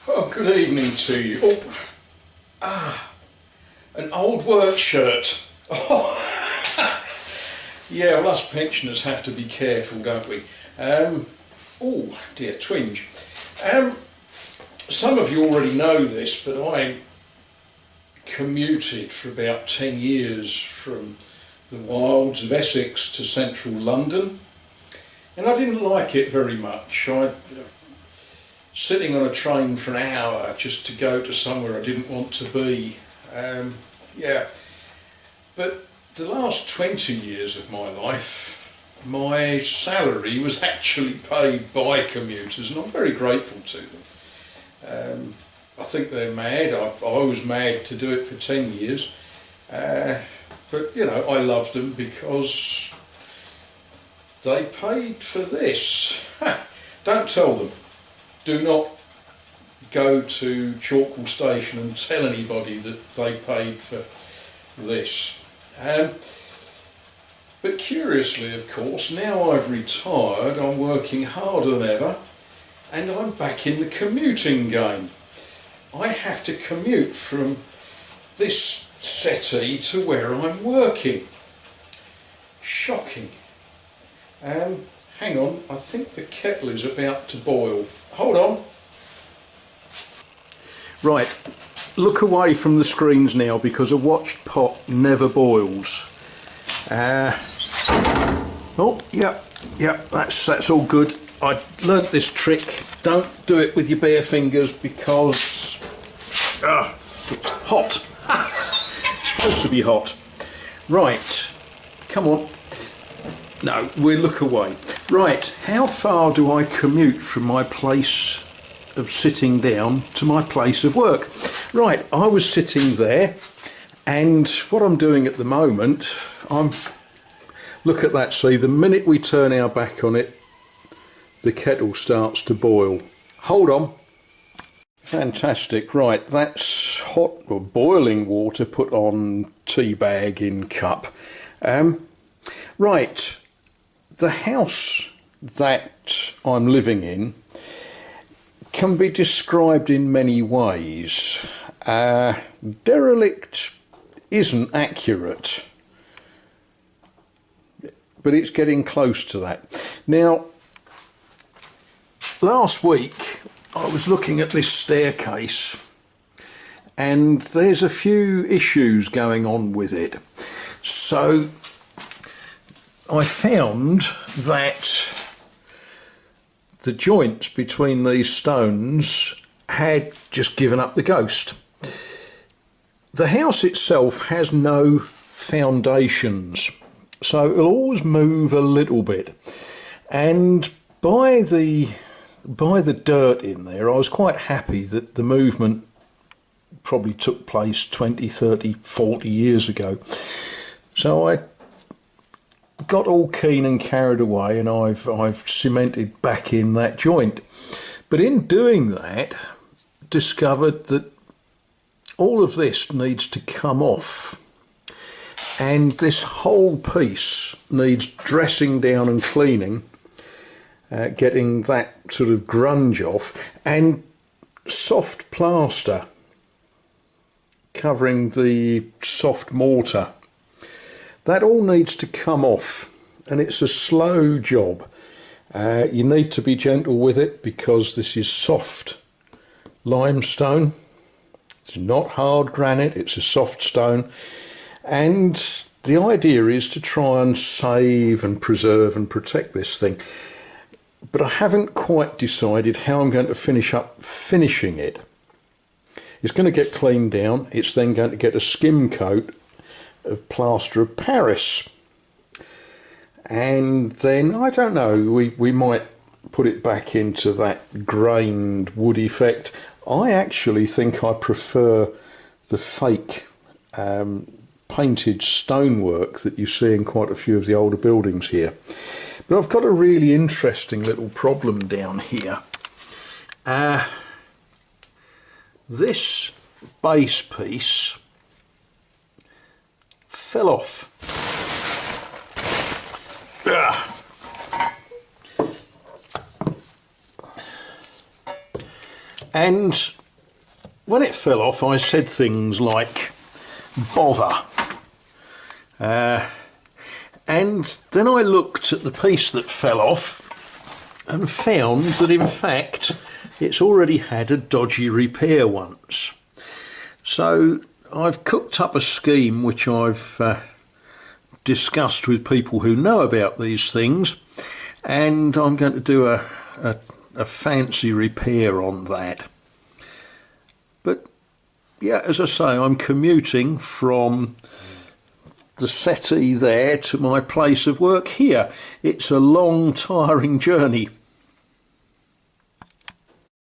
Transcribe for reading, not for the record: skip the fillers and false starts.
Well, good evening to you. An old work shirt. Oh, yeah, well, us pensioners have to be careful, don't we? Oh dear, twinge. Some of you already know this, but I commuted for about 10 years from the wilds of Essex to central London, and I didn't like it very much. Sitting on a train for an hour just to go to somewhere I didn't want to be. Yeah, but the last 20 years of my life, my salary was actually paid by commuters, and I'm very grateful to them. I think they're mad. I was mad to do it for 10 years, but you know, I love them because they paid for this. Don't tell them. Do not go to Chalkwell Station and tell anybody that they paid for this. But curiously, of course, now I've retired, I'm working harder than ever, and I'm back in the commuting game. I have to commute from this settee to where I'm working. Shocking. Hang on, I think the kettle is about to boil. Hold on. Right, look away from the screens now because a watched pot never boils. Oh, yeah, that's all good. I learnt this trick. Don't do it with your bare fingers because it's hot. It's supposed to be hot. Right, come on. No, we'll look away. Right, how far do I commute from my place of sitting down to my place of work? Right, I was sitting there, and what I'm doing at the moment, look at that, see, the minute we turn our back on it, the kettle starts to boil. Hold on. Fantastic, right, that's hot or boiling water put on tea bag in cup. Right, the house that I'm living in can be described in many ways. Derelict isn't accurate, but it's getting close to that. Now, last week I was looking at this staircase and there's a few issues going on with it. So I found that the joints between these stones had just given up the ghost. The house itself has no foundations, so it'll always move a little bit. And by the dirt in there, I was quite happy that the movement probably took place 20, 30, 40 years ago. So I got all keen and carried away, and I've cemented back in that joint. But in doing that, discovered that all of this needs to come off, and this whole piece needs dressing down and cleaning, getting that sort of grunge off, and soft plaster covering the soft mortar. That all needs to come off, and it's a slow job. You need to be gentle with it because this is soft limestone. It's not hard granite, it's a soft stone. And the idea is to try and save and preserve and protect this thing. But I haven't quite decided how I'm going to finishing it. It's going to get cleaned down. It's then going to get a skim coat of plaster of Paris, and then I don't know, we might put it back into that grained wood effect. I actually think I prefer the fake painted stonework that you see in quite a few of the older buildings here. But I've got a really interesting little problem down here. This base piece fell off. And when it fell off, I said things like, bother. And then I looked at the piece that fell off and found that in fact it's already had a dodgy repair once. So I've cooked up a scheme which I've discussed with people who know about these things, and I'm going to do a fancy repair on that. But yeah, as I say, I'm commuting from the settee there to my place of work here. It's a long, tiring journey.